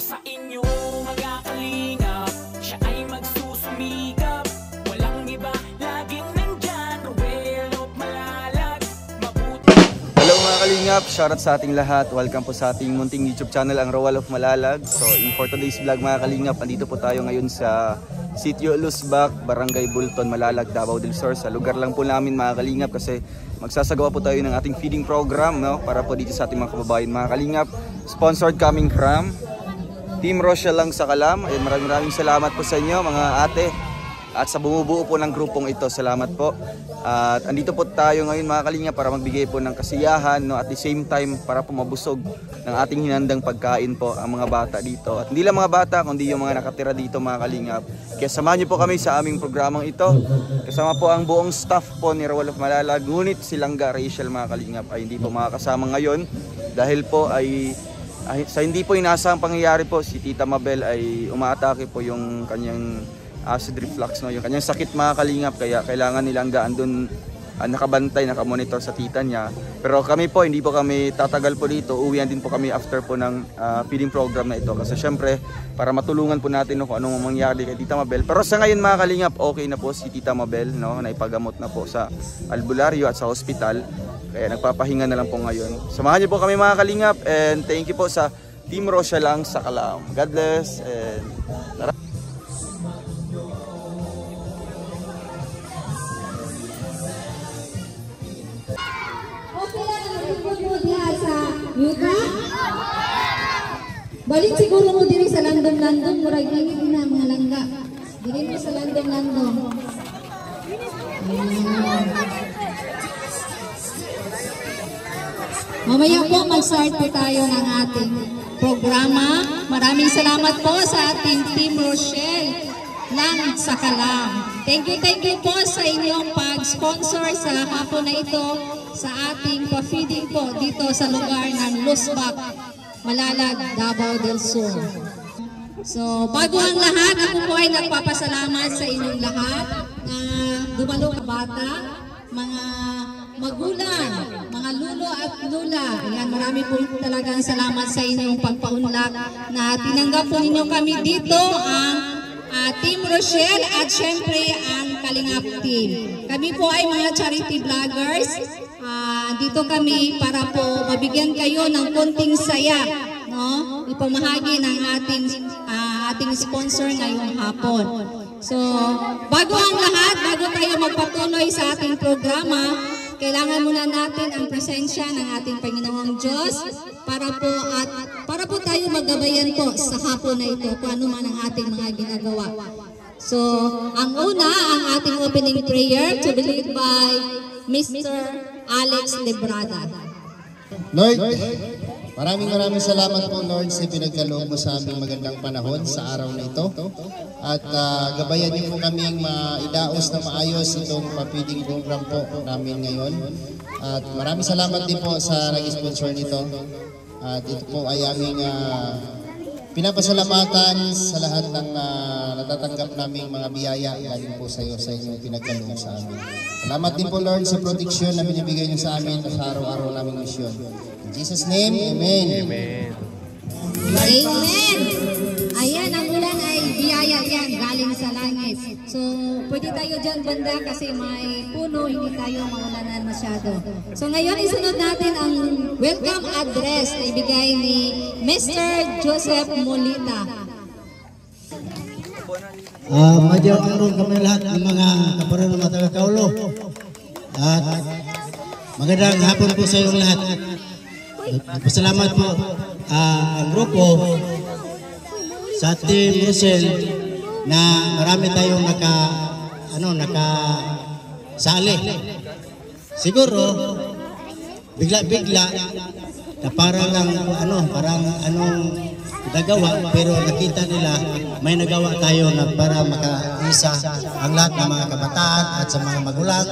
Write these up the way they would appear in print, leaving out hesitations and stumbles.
sa inyo mga kalingap, siya ay magsusumikap. Walang iba, laging nandyan, Roel of Malalag. Mabuti. Hello mga kalingap, shoutout sa ating lahat. Welcome po sa ating munting YouTube channel, ang Roel of Malalag. So for today's vlog mga kalingap, andito po tayo ngayon sa Sitio Lusbak, Barangay Bulton, Malalag, Davao del Sur. Sa lugar lang po namin mga kalingap kasi magsasagawa po tayo ng ating feeding program, no? Para po dito sa ating mga kababayan mga kalingap. Sponsored coming from Team Rochelle lang sa Kalam. Ayun, maraming salamat po sa inyo mga ate. At sa bumubuo po ng grupong ito, salamat po. At andito po tayo ngayon mga kalingap para magbigay po ng kasiyahan, no? At the same time para po mabusog ng ating hinandang pagkain po ang mga bata dito. At hindi lang mga bata, kundi yung mga nakatira dito mga kalingap. Kaya samahan niyo po kami sa aming programang ito. Kasama po ang buong staff po ni Roel of Malalag. Ngunit si Langga Rachel mga kalingap ay hindi po makakasama ngayon. Dahil po ay sa hindi po inaasahang pangyayari po, si Tita Mabel ay umaatake po yung kanyang acid reflux, no? Yung kanyang sakit mga kalingap, kaya kailangan nilang andun nakabantay, nakamonitor sa tita niya. Pero kami po, hindi po kami tatagal po dito. Uwian din po kami after po ng feeding program na ito. Kasi syempre, para matulungan po natin kung anong mangyari kay Tita Mabel. Pero sa ngayon mga kalingap, okay na po si Tita Mabel, no? Naipagamot na po sa albularyo at sa hospital. Kaya nagpapahinga na lang po ngayon. Samahan niyo po kami mga kalingap, and thank you po sa Team Rochelle lang sa Kalam. God bless, and tara. Yuta? Balik siguro mo diri sa landong-landong, murag ingit na mga langga. Diri mo sa landong-landong. Mamaya po mag-start po tayo ng ating programa. Maraming salamat po sa ating Team Rochelle lang sa Kalam. Thank you po sa inyong pag-sponsor sa hapon na ito sa ating pa-feeding po dito sa lugar ng Lusbak, Malalag, Davao del Sur. So, bago ang lahat, ako po ay nagpapasalamat sa inyong lahat na dumalo ka bata, mga magulang, mga lulo at lula. Ayan, marami po talagang salamat sa inyong pagpaunlak na tinanggap po ninyo kami dito ang Team Rochelle at syempre ang Kalingap Team. Kami po ay mga charity vloggers. Dito kami para po mabigyan kayo ng konting saya, no? Ipamahagi ng ating sponsor ngayong hapon. So, bago ang lahat, bago tayo magpatuloy sa ating programa, kailangan muna natin ang presensya ng ating Panginoong Diyos para po tayo maggabayan po sa hapon na ito kung ano man ang ating mga ginagawa. So, ang una, ang ating opening prayer to be led by Mr. Alex Lebrada. Lord, maraming salamat po Lord sa pinagkaloob mo sa aming magandang panahon sa araw na ito. At gabayan niyo po kaming maidaos na maayos itong pa-feeding program po namin ngayon. At maraming salamat din po sa nag-sponsor nito. At ito po ay aming pinapasalamatan sa lahat ng natatanggap naming mga biyaya galing po sa iyo sa inyong pinagkaloob sa amin. Salamat din po Lord sa proteksyon na binibigay niyo sa amin sa araw-araw naming misyon. In Jesus' name, Amen. Amen. Amen. Ayan, ang ulan ay biyaya yan galing sa langit. So, pwede tayo dyan banda kasi may puno, hindi tayo maulanan masyado. So, ngayon isunod natin ang welcome address na ibigay ni Mr. Joseph Molita. Madyaw karon kami lahat ng mga kaparan ng mga taga-kaulo. At magandang hapon po sa inyong lahat. Pasalamat po ang grupo sa Team Rochelle na marami tayong nakasali. Siguro bigla-bigla na parang nagawa, pero nakita nila may nagawa tayo na para makaisa ang lahat ng mga kabataan at sa mga magulang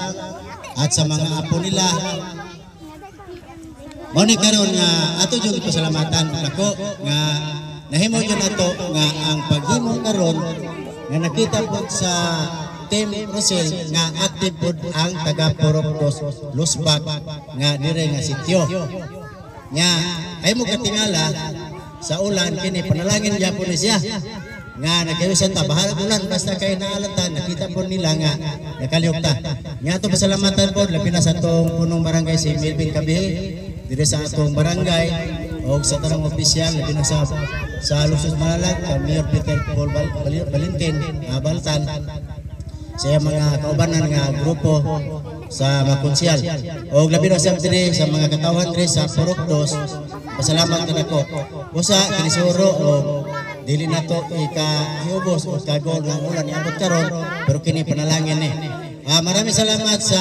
at sa mga apo nila. Muna karon nga ato yung pasalamatan ako nga nahimo yun nato nga ang paghimo karon nga nakita po sa Team Rochelle nga active po ang taga Poropos Lusbak nga dire nga sityo. Nya ay mo katingala sa ulan kini panalangin gyapon siya nga nagayusan ta bahala ulan basta kay naalatan nakita po nila nga nakaliukta nga ato pasalamatan po labi na sa atong punong barangay si Melvin Kabihi dire sa atong barangay o sa tanang opisyal labi na sa Lungsod Malalag Mayor Peter Paul Valentin Baltan sa mga kaubanan nga grupo sa mga konsyal o labi na sa mga katawan dire sa Purok 2 pasalamat na nako usa kinisuro o dili na to ika-iubos o kagol ng ulan iabot karon pero kini panalangin ni. Maraming salamat sa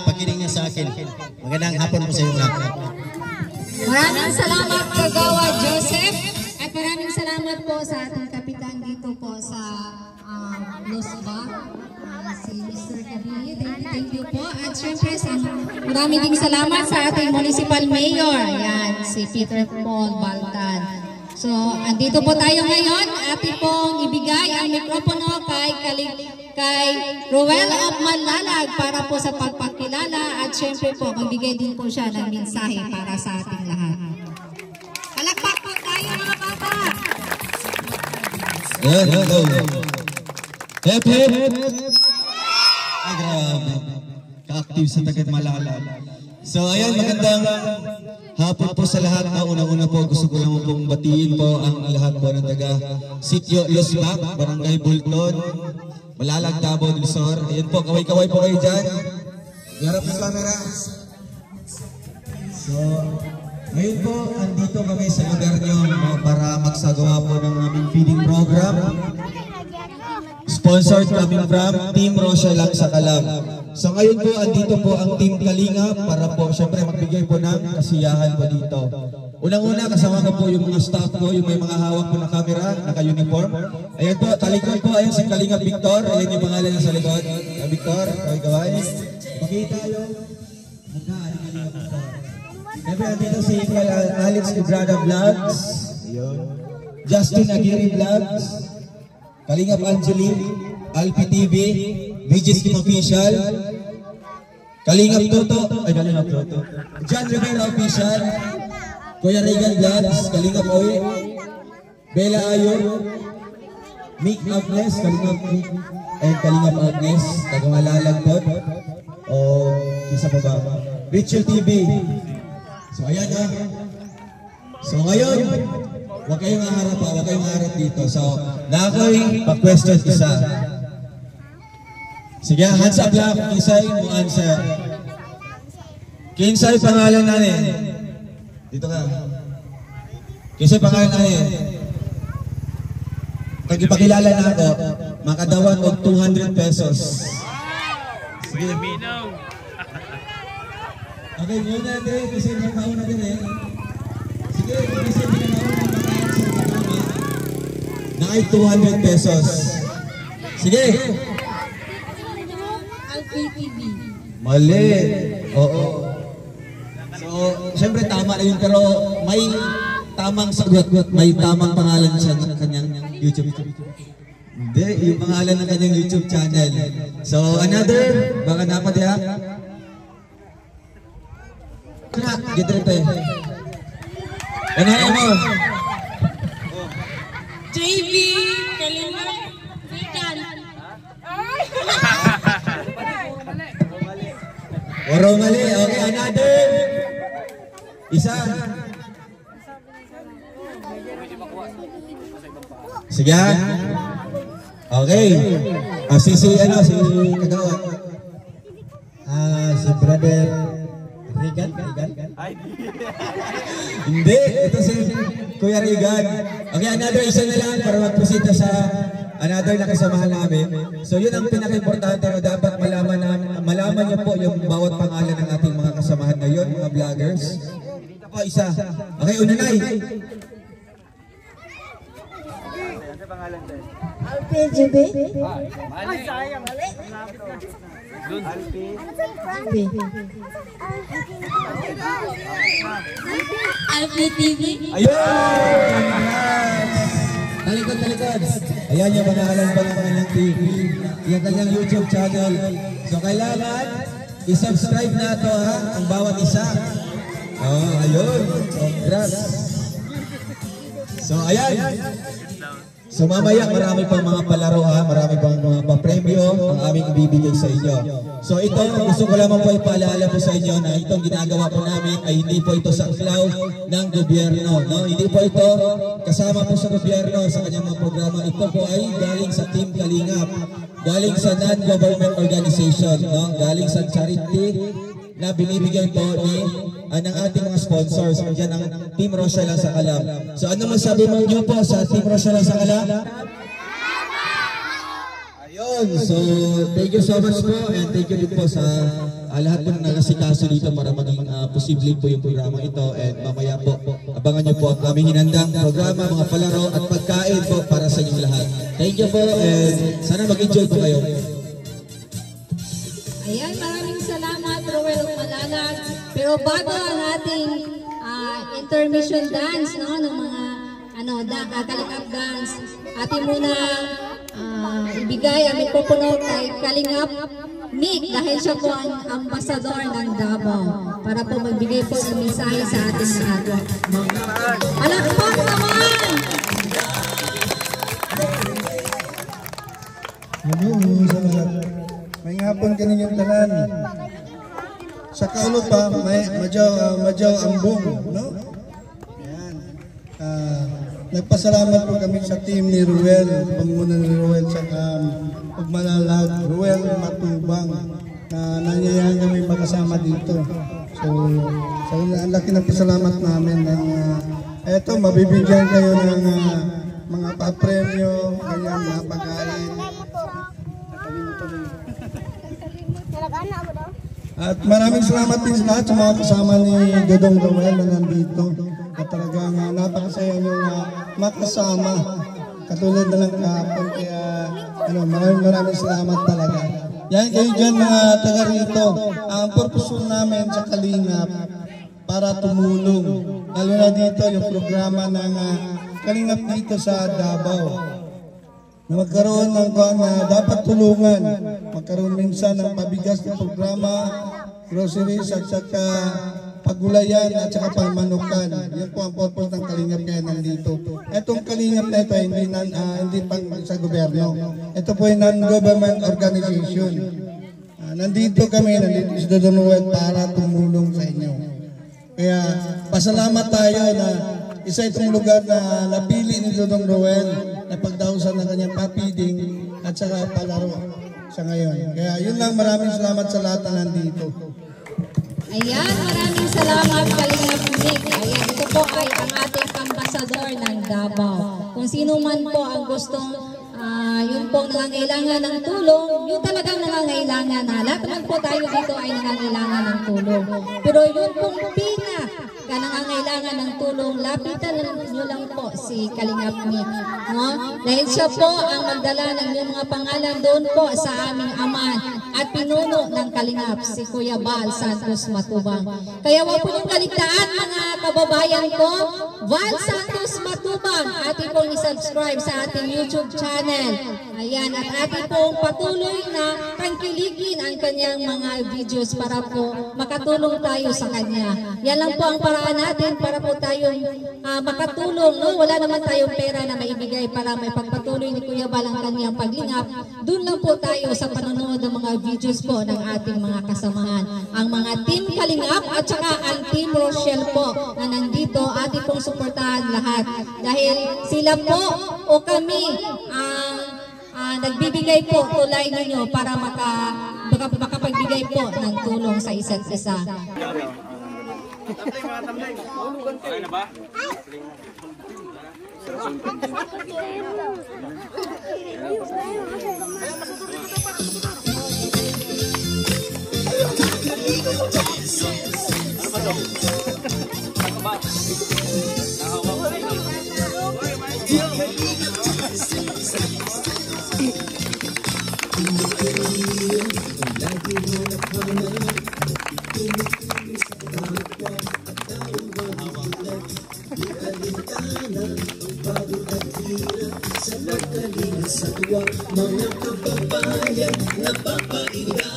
pakikinig niyo sa akin. Magandang hapon po sa inyo lahat. Maraming salamat Kagawa Joseph at maraming salamat po sa ating kapitan dito po sa Lusbak, si Mr. Kabihi. Thank you po. At syempre maraming ding salamat sa ating municipal mayor, yan, si Peter Paul Baltan. So, andito po tayo ngayon. Atin pong ibigay ang mikropono kay Roel of Malalag para po sa pagpakilala at syempre po magbigay din po siya ng mensahe para sa ating lahat. Palakpak po tayo mga bata! Hello! Hep hep! Ay grabe, ka-active sa Tagad Malalag. So ayan, magandang hapon po sa lahat. Unang-una po gusto ko lang pong batiin po ang lahat po ng taga Sitio Lusbak, Barangay Bulton, Malalag, Davao del Sur. Ayan po, kaway-kaway po kayo dyan. Garap ng camera. So, ngayon po, andito kami sa lugar nyo para magsagawa po ng aming feeding program. Sponsored coming from Team Rochelle lang sa Kalam. So ngayon po, andito po ang Team Kalinga para po syempre magbigay po ng kasiyahan po dito. Unang-una, kasama ko po yung mga staff ko, yung may mga hawak po na camera, naka-uniform. Ayan po, talikod po, ayan si Kalinga Victor. Ayan yung pangalan niya sa likod. Victor, kaway-kaway. Pakita yung mukha ni Kalinga Victor. Siyempre, andito si Alex Ibrada Vlogs. Justin Aguirre Vlogs. Kalingap Angeli, Alpi TV, Vigis Kim Official, Kalingap Toto, John Rivera Official, Kuya Regan Vlogs, Kalingap Oy, Bella Ayo, Mick Agnes, Kalingap Mick, and Kalingap Agnes, Tagangalalag po, o isa pa ba? Ritual TV. So ayan na. So ngayon, huwag kayong maharap pa, huwag kayong maharap dito. So, nakoy pa-question isa. Sige, hands up lang. Kinsay mo answer. Kinsay pangalan natin. Dito ka. Kinsay pangalan natin. Pag ipakilala na ako, makadawan og 200 pesos. Sige. Okay, muna din. Kasi nakauna din eh. Sige, kasi nakauna na ay 200 pesos. Sige. Alpi TV. Mali. Oo. So, syempre tama na yun pero may tamang sagot, may tamang pangalan siya ng kanyang YouTube. Hindi, yung pangalan ng kanyang YouTube channel. So, another, baka dapat ya. Krak, gitrite. Ano mo? JV Kalinga Vikan. Oro mali. Okay, another. Isa. Sige. Okay. Si Kagawa. Si brother Regan. Hindi, ito si Kuya Regan. Okay, another isa na lang para mag-proceed sa another na kasamahan namin. So yun ang pinaka-importante na dapat malaman niyo po yung bawat pangalan ng ating mga kasamahan ngayon, mga vloggers. Ito po, isa. Okay, unanay. LPGB. Ay, sayang. Alpi TV. Ayun! Talikod. Ayan yung pangalan pa ng kanyang TV, yung kanyang YouTube channel. So kailangan i-subscribe na ito ha, ang bawat isa. Oh, ayun. Congrats. So So ayan. So mamaya marami pang mga palaro ha, marami pang mga papremyo ang aming ibibigay sa inyo. So ito, gusto ko lamang po ipaalala po sa inyo na itong ginagawa po namin ay hindi po ito sa cloud ng gobyerno. No? Hindi po ito kasama po sa gobyerno sa kanyang mga programa. Ito po ay galing sa Team Kalingap, galing sa non-government organization, no? Galing sa charity na binibigay po ng ating mga sponsors. Diyan ang Team Rochelle ang Sakalam. So ano masabi mo nyo po sa Team Rochelle ang Sakalam? Ayun, so thank you so much po and thank you din po sa lahat po na nagasikaso dito para maging posible po yung programa ito, and mamaya po abangan nyo po ang aming hinandang programa, mga palaro at pagkain po para sa inyong lahat. Thank you po and sana mag-enjoy po kayo. Ayan, maraming salamat, Roel Malalag. Pero bago ang ating intermission dance, no, ng mga Kalingap dance, ating muna ibigay ang mikropono kay Kalingap Mick dahil siya po ang ambasador ng Davao para po magbigay po ng mensahe sa ating lahat. Palakpak naman! May ngapon kaninyong tanan. Sa kaulo pa, may madyaw ambong, no? Yan. Nagpasalamat po kami sa team ni Ruel, panguna ni Ruel sa Pagmalalag, Ruel Matubang, na nangyayaan kami makasama dito. So ang laki ng pasalamat namin. Eto, mabibigyan kayo ng mga papremyo, ganyan, mga pagkain. At maraming salamat din sa lahat sa mga kasama ni Dodong Roel na nandito. At talagang napakasaya nyo makasama. Katulad na lang kahapon. Kaya maraming salamat talaga. Yan kayo dyan mga taga rito. Ang purpose namin sa Kalingap para tumulong. Lalo na dito yung programa ng Kalingap dito sa Davao. Magkaroon ng dapat tulungan, magkaroon minsan ng pabigas na programa, groceries at saka pagulayan at saka pamanukan. Yan po ang purpose ng Kalingap kaya nandito. Itong Kalingap na ito hindi pang sa gobyerno. Ito po ay non-government organization. Nandito kami, nandito si Dodong Roel para tumulong sa inyo. Kaya pasalamat tayo na isa itong lugar na napili ni Dodong Roel na pagdahusan ng kanyang papiding at saka palaro sa ngayon. Kaya yun lang, maraming salamat sa lahat na nandito. Ayan, maraming salamat Kalingap Mick. Ayan, ito po ay ang ating ambasador ng Davao. Kung sino man po ang gustong yun pong nangangailangan ng tulong, yung talagang nangangailangan na. Lahat naman po tayo dito ay nangangailangan ng tulong. Pero yun pong nangangailangan ng tulong, lapitan nyo lang po si Kalingap Mick. No? Dahil siya po ang magdala ng inyong mga pangalan doon po sa aming ama at pinuno ng Kalingap, si Kuya Val Santos Matubang. Kaya wag po yung kaligtaan mga kababayan ko, Val Santos Matubang, ating pong isubscribe sa ating YouTube channel. Ayan, at ating pong patuloy na tangkiligin ang kanyang mga videos para po makatulong tayo sa kanya. Yan lang po ang paraan natin para po tayong makatulong. No? Wala naman tayong pera na maibigay para may pagpatuloy ni Kuya Val ang kanyang paglingap. Doon lang po tayo sa panonood ng mga videos po ng ating mga kasamahan. Ang mga Team Kalingap at saka ang Team Rochelle po na nandito, ating pong suportahan lahat. Dahil sila po o kami nagbibigay po tulay ninyo para makapagbigay po ng tulong sa isa't isa. Okay na ba? Mga kababayan na papailan.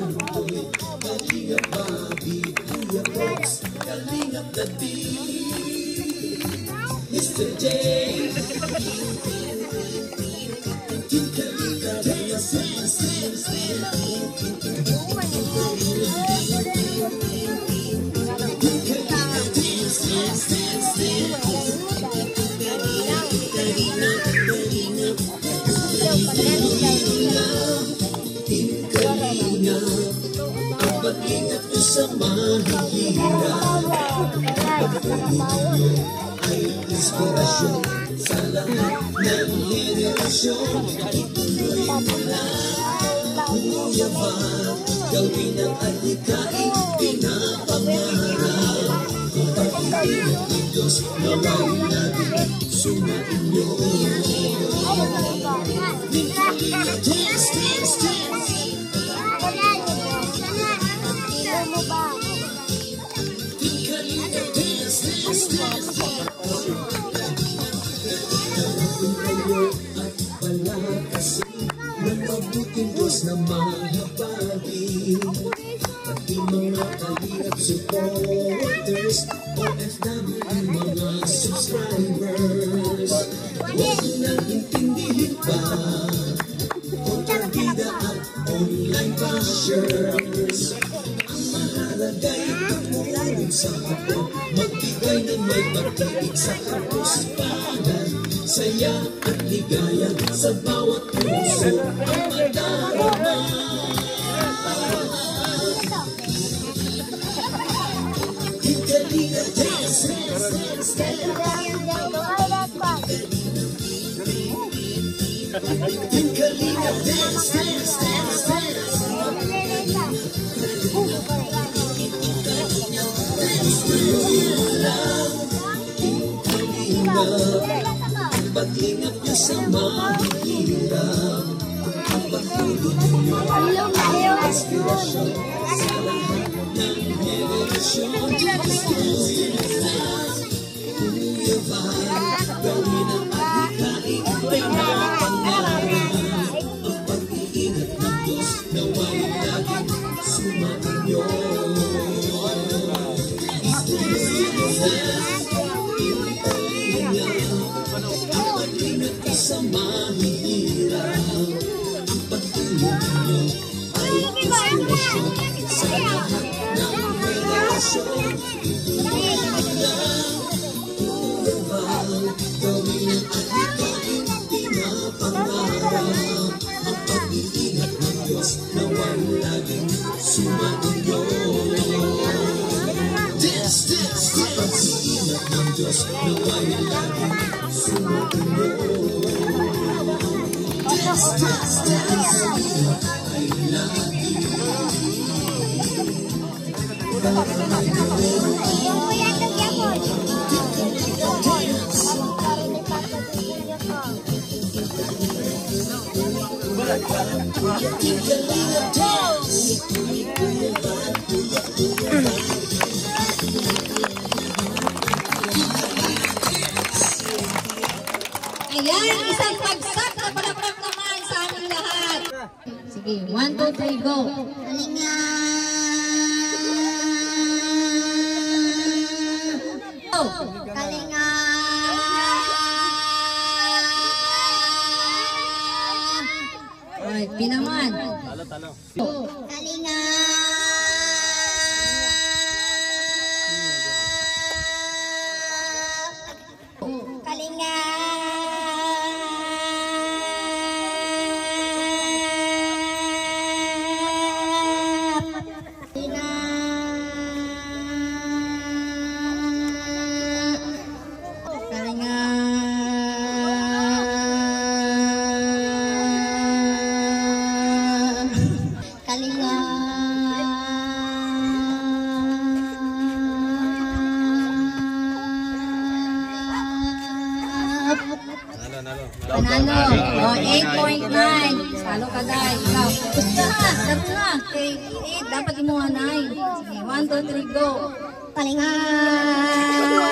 Boy, Kalingap Bobby, Kuya Box, Kalingap David, Mr. J, Team Kalingap, ang pag-ingat nyo sa mahihirap. Pagpapatuloy ay inspirasyon sa lahat ng henerasyon. Ituloy mo lang, Kuya Bob, gawin ang adhikain, pinapangarap. Ang pag-ingat ng Diyos naway natin sumainyo. Dance, dance, dance. Ng mabuting Diyos na mahabagi, pati mga kalingap supporters, OFW mga subscribers, huwag nang intindihin pa kontrabida at online bashers. Ang mahalagay tumulong sa kapwa, magbigay ng may pag-ibig sa kapuskanan, saya at ligaya sa bawat puso ang madarama. Team Kalingap, dance, dance, dance, dance. Team Kalingap, dance, dance, dance, dance. Pag-ingat nyo sa mahihirap, ang pagtulong nyo ay inspirasyon sa lahat ng henerasyon. Kuya Bob, gawin ang adhikain, pinapangarap. Ang pag-iingat ng Diyos naway laging sumainyo. Ituloy mo na sa mahihirap, ang pagtulong ninyo ay inspirasyon sa lahat ng henerasyon. Ituloy mo lang, Kuya Bob, gawin ang adhikain, pinapangarap. Ang pag-iingat ng Diyos naway laging sumainyo. Dance, dance, dance. Ang pag-iingat ng Diyos naway laging sumainyo. Dance, dance, dance. Ay lagi. Team Kalingap, dance. Ayan, isang pagsak na palakpak naman sa aming lahat. Sige, 1, 2, 3, go. Kalingap! Go! Kalingap! Ay, pinaman. Talo. Panalo. O, 8.9. Salo ka, guys. Ikaw. Gusto na. Sabi na. Kay 8, dapat mo 9. Sige, 1, 2, 3, go. Panalo.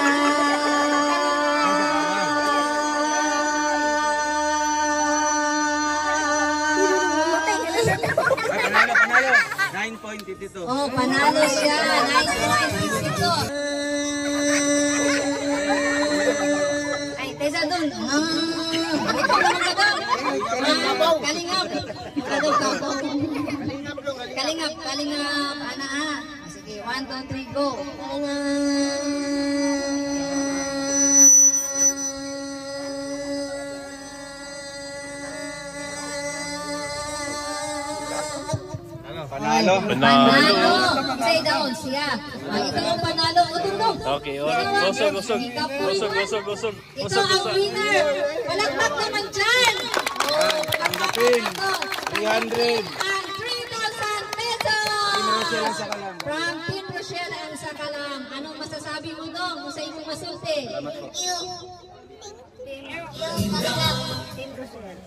9-9. 9 point, 52. Oh, panalo siya. 9.52. Ay, tesa doon. Kalingap. Kalingap. Ana. Sige, 1, 2, 3, go. Panalo. Say down siya. Ikaw ang panalo. Utundong. Okay, usog. Ito ang winner. Palakpak naman dyan. Tanggapin. 300. Ang 3,000 pesos. From Team Rochelle and Sakalam. Anong masasabi mo dong? Kung sa inyong masulti.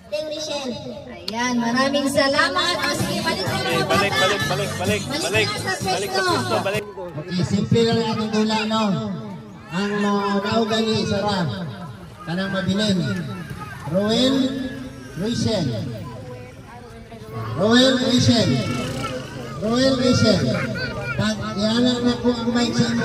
Team Rochelle. Ayan, maraming salamat. O sige, balik na mga bata. Balik sa pwesto. Okay, simple lang ang tula, no? Ang naugan ni Sarah, kanang mabilin. Roel, Rachel. Pag ihanan na ko ang mic sa inyo.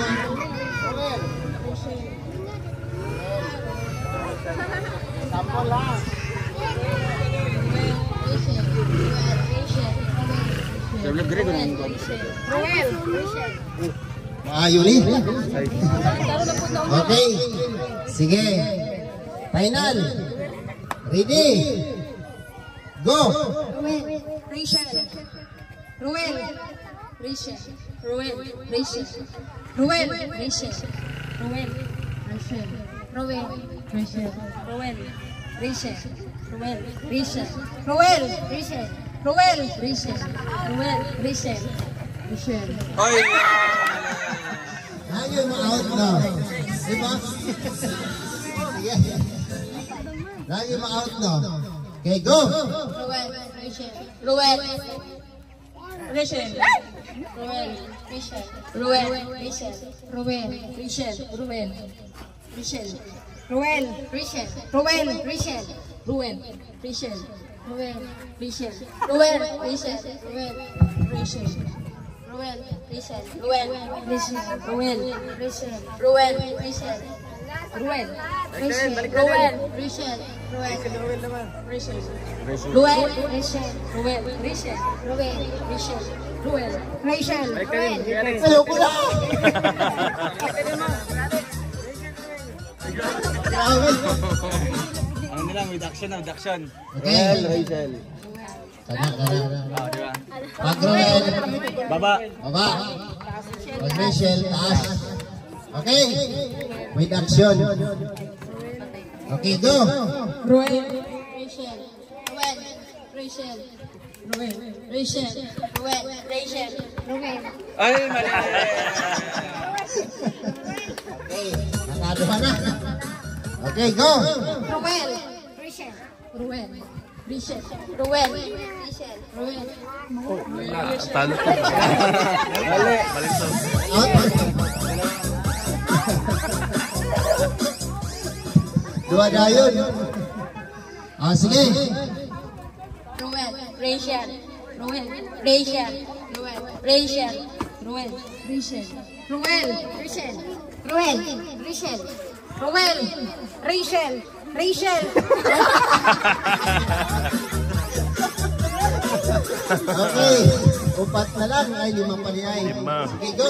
Ayaw ni. Okay. Sige. Final. Ready. Go. Oy! Ayaw mo out na. Diba? Sige. Lagi mo out na. Okay, go. Ano nilang with action. Okay. Rachel. Kana. Oh, di ba? Pag Roel, Baba. Pag Rachel, taas. Okay. With action. Okay, go. Ay, mali. Okay, nakaduha na. Okay, go. Talo ko. Malito. Out. Dua dayon. Sige. Okay, upat na lang ay 5 paliay. Sige, go.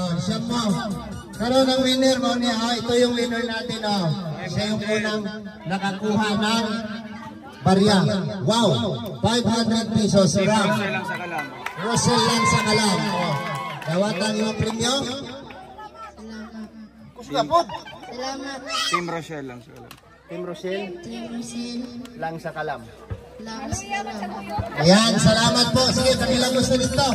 Siya mo. Karoon ng winner mo niya. Ito yung winner natin. Siya yung unang nakakuha ng barya. Wow! 500 pesos. Ram. Rosel lang sa kalam. Dawatan yung premyo. Kusuga po. Salamat. Team Rochelle lang sa kalam. Team Rochelle. Team Rochelle. Lang sa kalam. Lang sa kalam. Ayan, salamat po. Sige, kanilang gusto nito.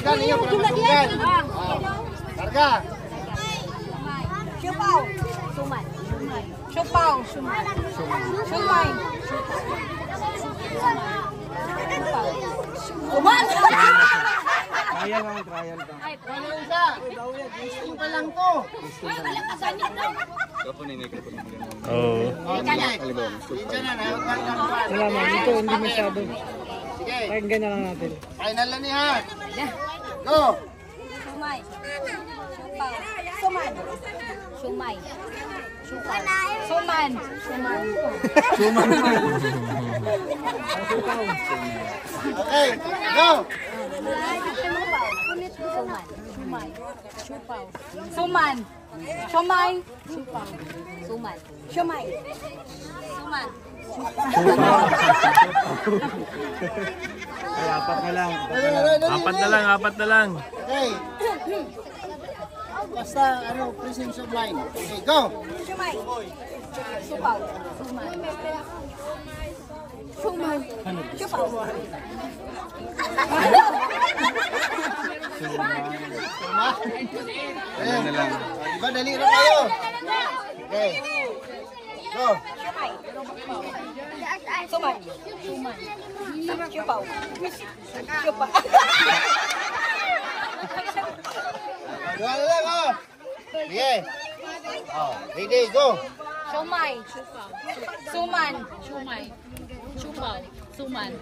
Sugan ninyo, sugan. Karga. Siupaw. Suman. Siupaw. Sumay. Suman. Trial lang, trial lang. Ano isa? Gusto pa lang to. Oo. Salamat. Ito, hindi masyado. Sige. Pakinggan na lang natin. Final na niya. Go. Sumay. Siupaw. Suman. Sumay. Suman. Okay, go. Suman. Siupaw. Suman. Sumay. Siupaw. Suman. Sumay. Suman. Ay, apat na lang. Apat na lang. Okay. Basta, presence of mind. Okay, go. Sumay. Siupaw. Suman. Suman. Siupaw. Ano na lang. Diba, dali rin kayo. Okay. Go. Suman. Siupaw. Siupaw. Dua na lang, Sige. Ready, go. Sumay. Suman. Sumay. Siupaw. Suman.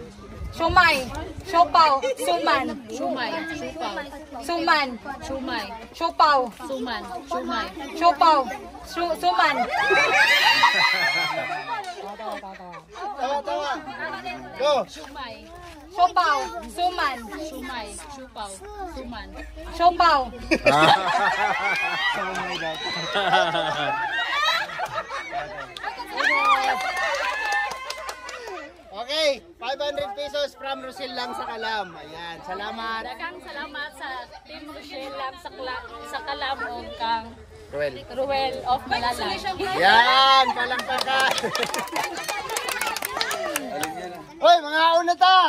Sumay. Siupaw. Suman. Sumay. Siupaw. Suman. Sumay. Siupaw. Suman. Sumay. Siupaw. Suman. Tawa. Go. Sumay. Siupaw. Suman. Sumay. Siupaw. Suman. Siupaw. Okay, 500 pesos from Rosel lang sa kalam. Ayan, salamat. Daghang salamat sa Team Rochelle Lab sa Kalamong kang Ruel of Malalay. Yan, palangpakan. Hoy, mga una ta.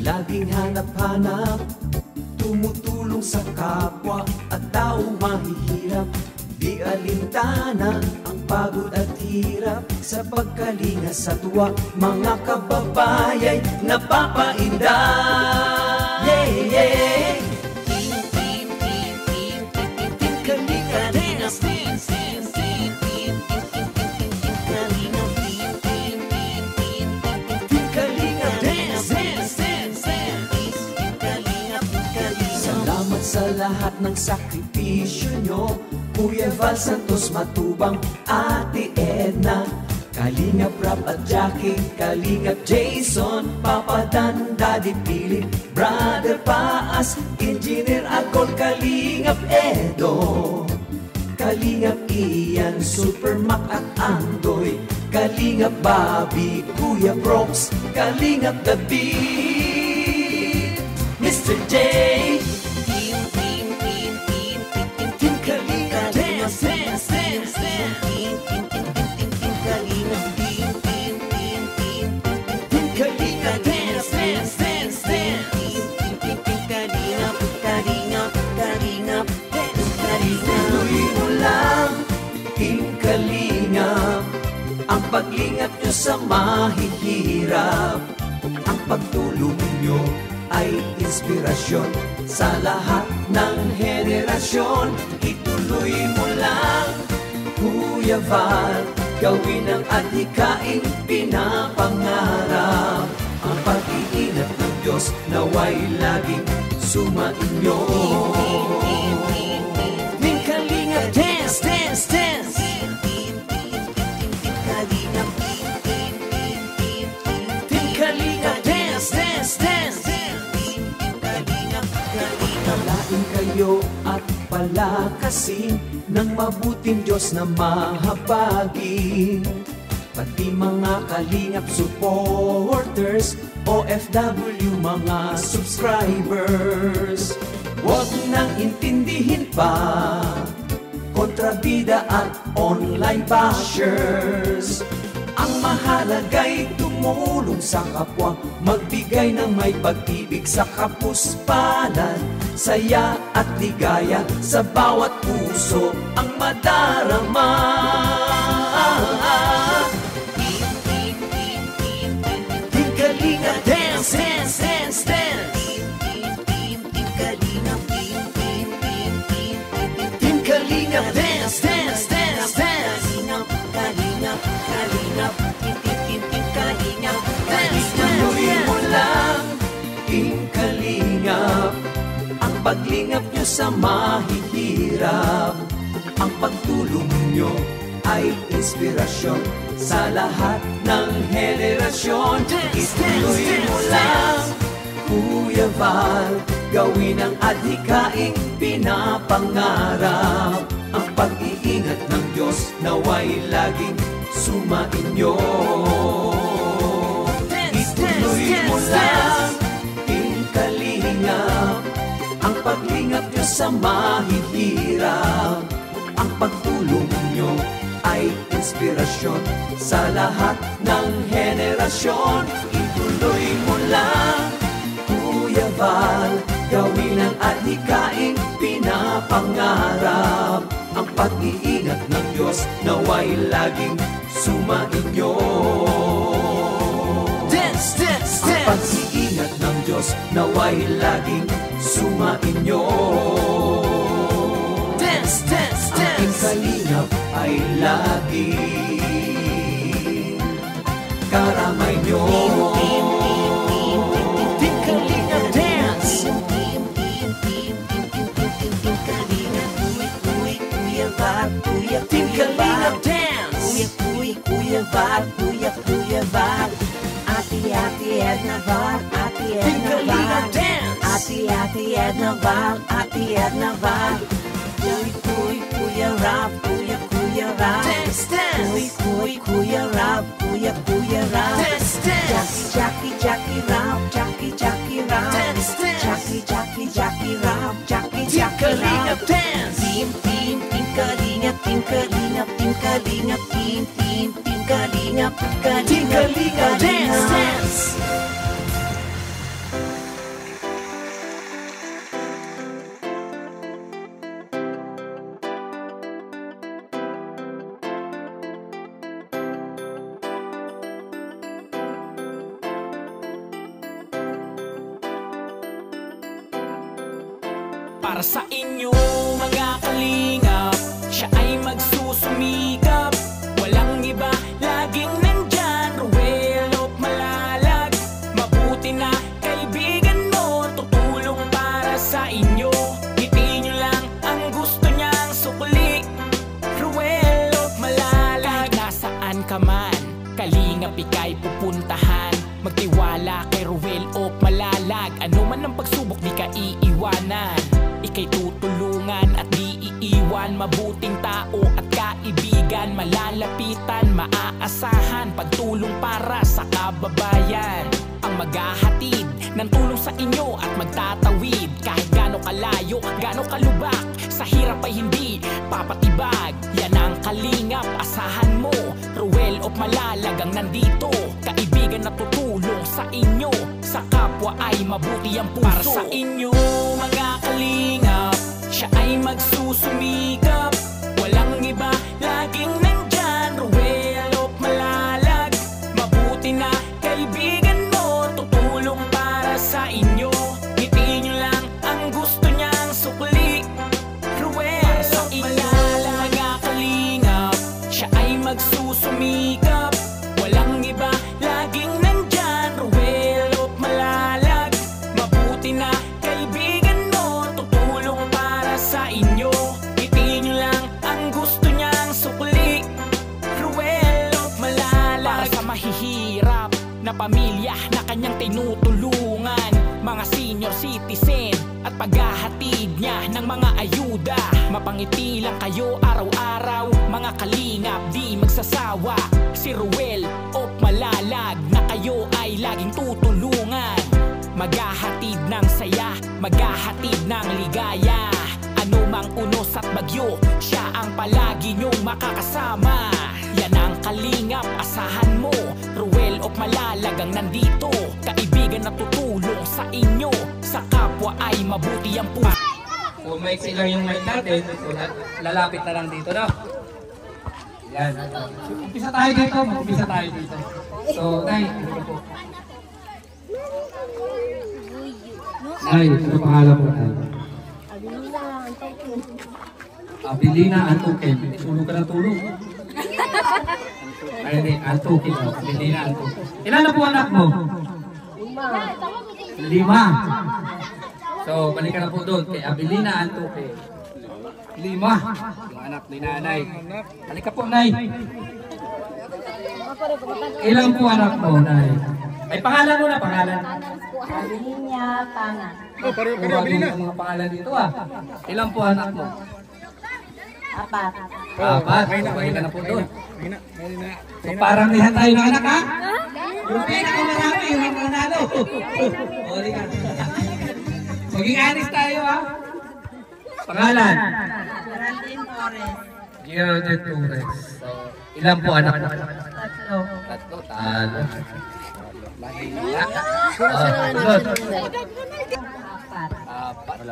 Laging hanap-hanap, tumutulong sa kapwa at tao mahihirap. Di alintana ang pagod at hirap sa pagkalinga sa tuwa. Mga kababayay napapainda. Yeah, yeah. Sa lahat ng sakripisyo nyo, Kuya Val Santos Matubang, Ate Edna, Kalingap Rap at Jackie, Kalingap Jason, Papa Dan, Daddy Philip, Brother Paas, Engineer Agol, Kalingap Edo, Kalingap Ian, Super Mac at Andoy, Kalingap Bobby, Kuya Brooks, Kalingap David, Mr. J, ang paglingap nyo sa mahihirap, ang pagtulong nyo ay inspirasyon sa lahat ng henerasyon. Ituloy mo lang, Kuya Val, gawin ang adhikaing pinapangarap. Diyos naway laging sumainyo. Team Kalingap, dance, dance, dance. Team Kalingap, dance, dance, dance. Palain kayo at palakasin ng mabuting Diyos na mahabagin. Pati mga Kalingap supporters, OFW mga subscribers. Huwag nang intindihin pa kontrabida at online bashers. Ang mahalaga'y tumulong sa kapwa, magbigay ng may pag-ibig sa kapuspalan, saya at ligaya sa bawat puso ang madarama. Team Kalingap, dance, dance, dance, dance. Team Kalingap, dance, dance, dance, dance. Kalingap, Kalingap, Team Kalingap, dance, tuloy mo lang, Team Kalingap, ang paglingap nyo sa mahihirap. Ang pagtulong nyo ay inspirasyon sa lahat ng henerasyon. Ituloy mo lang, Kuya Val, gawin ang adhikaing pinapangarap. Ang pag-iingat ng Diyos naway laging sumainyo. Ituloy mo lang, Team Kalingap, ang paglingap nyo sa mahihirap. Ang pagtulong nyo ay inspirasyon sa lahat ng henerasyon. Ituloy mo lang, Kuya Val, gawin ang adhikaing pinapangarap. Ang pag-iingat ng Diyos naway laging sumainyo. Dance, dance, dance. Ang pag-iingat ng Diyos naway laging sumainyo. Dance, dance, dance. Ang Kalingap ay laging karamay nyo. Team Kalingap, dance. Team Kalingap, dance. Kuya Val, Kuya Val. Ate Edna Val, Ate Edna Val. Ate Edna Val, Ate Edna Val. Kuya Rap, Kuya Rap. Dance, dance. Kuya Rap, Kuya Rap. Dance, dance. Jackie Rap, Jackie Rap. Dance, dance. Jackie Rap, Jackie Rap. Dance. Team Kalingap, Team Kalingap, Team Kalingap, Team Kalingap, Team Kalingap, dance, dance. Para sa inyo mga Kalingap, siya ay magsusumikap. Walang iba, laging nandyan, Ruel of Malalag. Mabuti na kaibigan mo, tutulong para sa inyo. Ngiti nyo lang ang gusto niyang sukli, Ruel of Malalag. Nasaan ka man, Kalingap ika'y pupuntahan. Magtiwala kay Ruel of Malalag. Ano man ang pagsubok, di ka iiwanan. Ika'y tutulungan at di iiwan. Mabuting tao at kaibigan, malalapitan, maaasahan. Pagtulong para sa kababayan, ang maghahatid ng tulong sa inyo at magtatawid. Kahit gaano kalayo, gaano kalubak, sa hirap ay hindi papatibag. Yan ang Kalingap, asahan mo, Ruel of Malalag ang nandito. Kaibigan na tutulong sa inyo, sa kapwa ay mabuti ang puso. Para sa inyo mga Kalingap, siya ay magsusumikap. Walang iba, laging nandyan, Ruel of Malalag. Mabuti na kaibigan mo, tutulong para sa inyo. Ngiti nyo lang ang gusto niyang sukli, Ruel of Malalag. Mga Kalingap, siya ay magsusumikap. Walang iba, laging nandyan, Ruel of Malalag. pamilya na kanyang tinutulungan, mga senior citizen at paghahatid niya ng mga ayuda. Mapangiti lang kayo araw-araw, mga kalingap di magsasawa. Si Ruel of Malalag na kayo ay laging tutulungan, maghahatid ng saya, maghahatid ng ligaya. Ano mang unos at bagyo, siya ang palagi niyong makakasama. Yan ang kalingap, asahan mo. Ruel of Malalag ang nandito, kaibigan na tutulong sa inyo. Sa kapwa ay mabuti ang puso. So maiksi lang yung mic natin, so lalapit na lang dito, no? Yan. Umpisa tayo dito, umpisa tayo dito. So, Nay, dito po. Nay, ano pangalan mo, Nay? Abilina Antukin. Tulog ka ng tulog. Ay, hindi, Antukin. Abilina Antukin. Ilan na po anak mo? 5. So, balik ka na po doon kay Abilina Antukin. 5. Yung anak ni nanay. Balik ka po, Nay. Ilan po anak mo, Nay? May pangalan mo na, pangalan? Abilina Tangan. Oh, pareho yung mga pangalan dito, ah. Ilan po anak mo? 4. 4. Balik ka na po doon. So, paramihan tayo ng anak, ha? Yung pinakamarami, yung mga nanalo. Balik ka. Maging honest tayo, ha? Pangalan? Geraldine Torres. Geraldine Torres. So, ilan po anak mo? 3. 3. Talo. Mahina. Sunod. 4.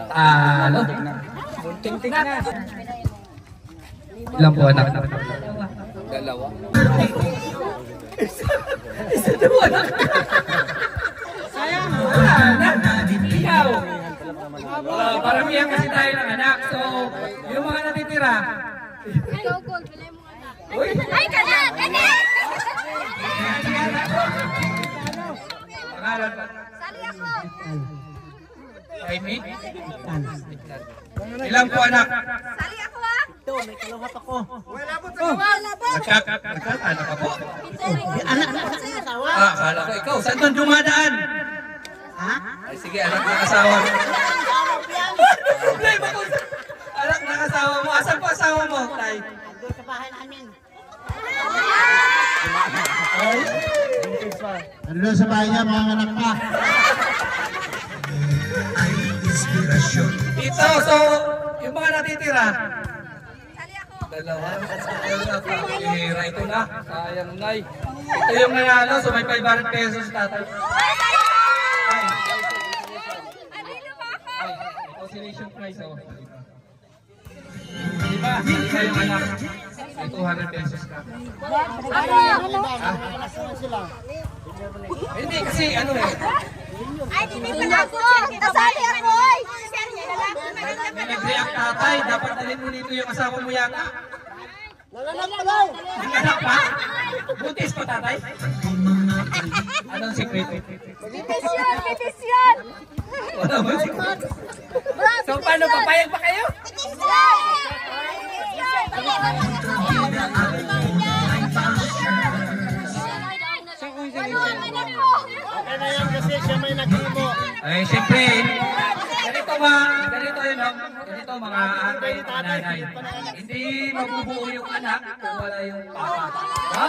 Talo. Bunting-ting na. Ilan po anak mo? 2. Isa na po anak. Sayang. Ikaw. Paramihan kasi tayo ng anak. So, yung mga natitira. Ikaw, Gold. Bilay mo anak. Ay, kanak! Kanak! Pangalan pa? Sali ako. Amy? Ilan po anak? Sali ako, ha? Ito, may kalawat ako. Wala po sa wala po. Nagkakaanak ka po? Anak na sa asawa. Kala ko ikaw. Saan doon dumadaan? Ha? Ay, sige, anak ng asawa mo. Problema ko. Anak ng asawa mo. Asan po asawa mo, Tay? Doon sa bahay namin. Ano doon sa bahay niya, mga anak pa? Ito, so, yung mga natitira. Sali ako. 2. Ihira ito na. Sayang, Nay. Ito yung nanalo, so may 500 pesos tatay. Consolation prize, oh. Diba? Isa yung anak. May 200 pesos ka. Hindi kasi ano eh. Ay, hindi pala ako. Nasali ako. Nag-react tatay. Dapat dalhin mo dito yung asawa mo yata. Nalanak pa daw. Nalanak pa? Buntis pa tatay? Anong secret? Petisyon, petisyon. Wala mo secret? So paano, papayag pa kayo? Okay na yan kasi siya may nag-imo. Ay, siyempre, ganito yun, no? Ganito mga atay, nanay. Hindi mabubuo yung anak kung wala yung papa. Ha?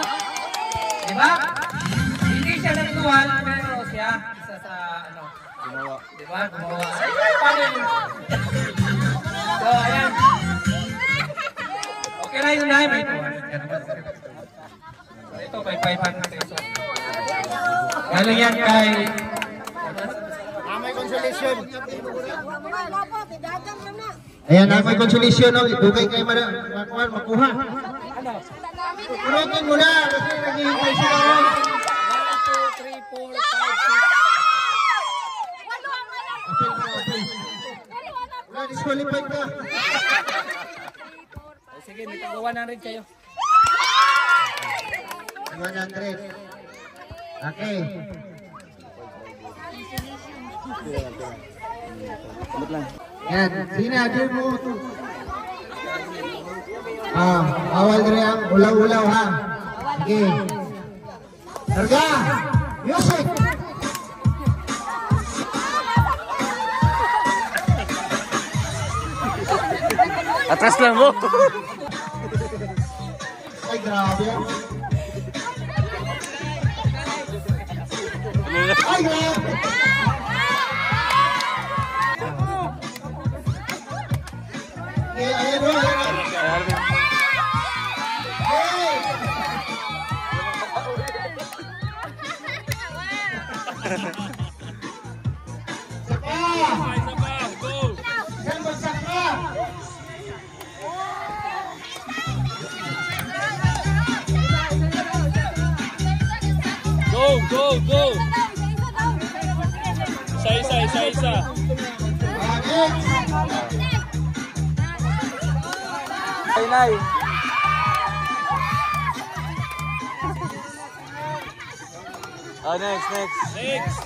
Diba? Hindi siya nagtuhan, pero siya, isa sa, ano, gumawa. Diba? Gumawa. Paano yun? So, ayan. Okay na yun, Nay. May 200. Ito, may 500 pesos. Galing yan kay... May consolation. Ayan, may consolation. Dugay kayo makuha. Urutin mo na. Kasi naghihintay sila. 1, 2, 3, 4, 5, 6. Wala, disqualified ka. Sige, may tagawa na rin kayo. 100. Okay. Yan, sinadyo mo ito. Awal rin ang ulaw-ulaw, ha? Sige. Sarga! Music! Atras lang mo. Ay, grabe. Ay, grabe. Ayan o, Go! Isa. Nay. Oh, next.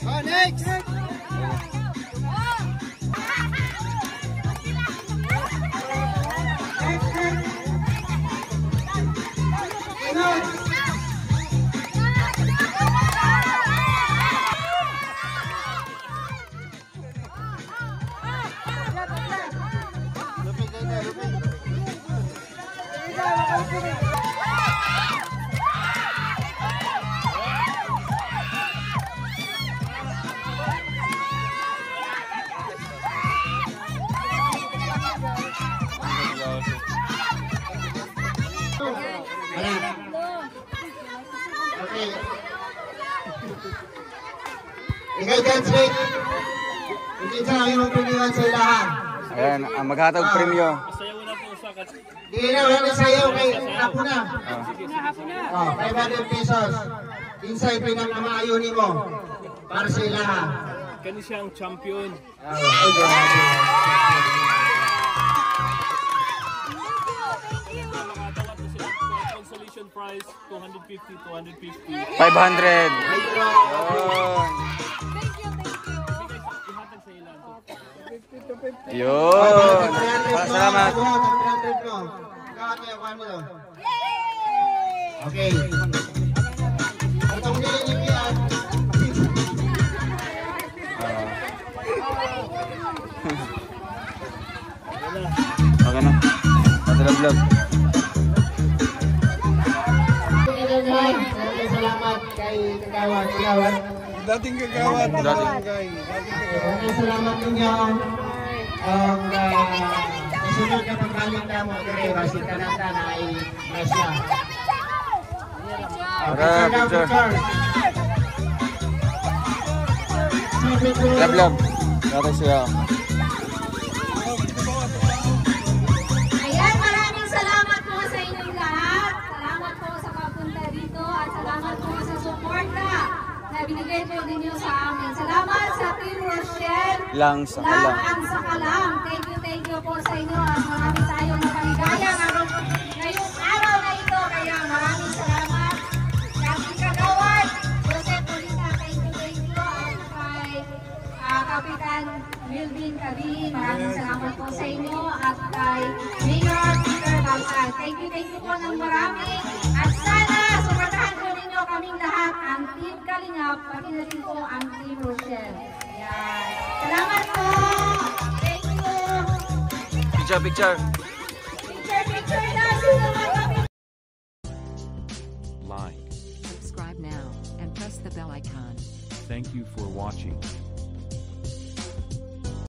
Oh, next! Okay. Ikaw dyan, Sweet. Hindi sa akin ang premiuman sa ilahan. Ayan, ang maghatag premyo. Hindi na, wala na sayaw kay Hapo na. 500 pesos. Insay pinag-amaayunin mo para sa ilahan. Kani siyang champion. Consolation prize 250. 500. Yun. Salamat. Okay. Itong nilin yan. Okay na. Vlog. Salamat kay Kagawad. Dating Kagawad. Salamat ninyo. Kasunod na pagkaling na mo, kaya basi kanata na ay Russia. Picture. Vlog. Dati siya. Ayan, maraming salamat po sa inyong lahat. Salamat po sa pagpunta dito at salamat po sa suporta na binigay po ninyo sa amin. Salamat sa Team Rochelle. Lang sa Kalam. Thank you po sa inyo at marami tayong mapaligaya ngayong araw na ito. Kaya maraming salamat. Kapit Kagawad, Joseph Polita, thank you. At kay Kapitan Wilvin Kabi, maraming salamat po sa inyo. At kay Mayor Peter Balsal, thank you po ng marami. At sana suportahan po ninyo kaming lahat, ang Team Kalingap, pati na rin po ang Team Rochelle. Yan. Salamat po! Thank you! Picture. Like, subscribe now, and press the bell icon. Thank you for watching.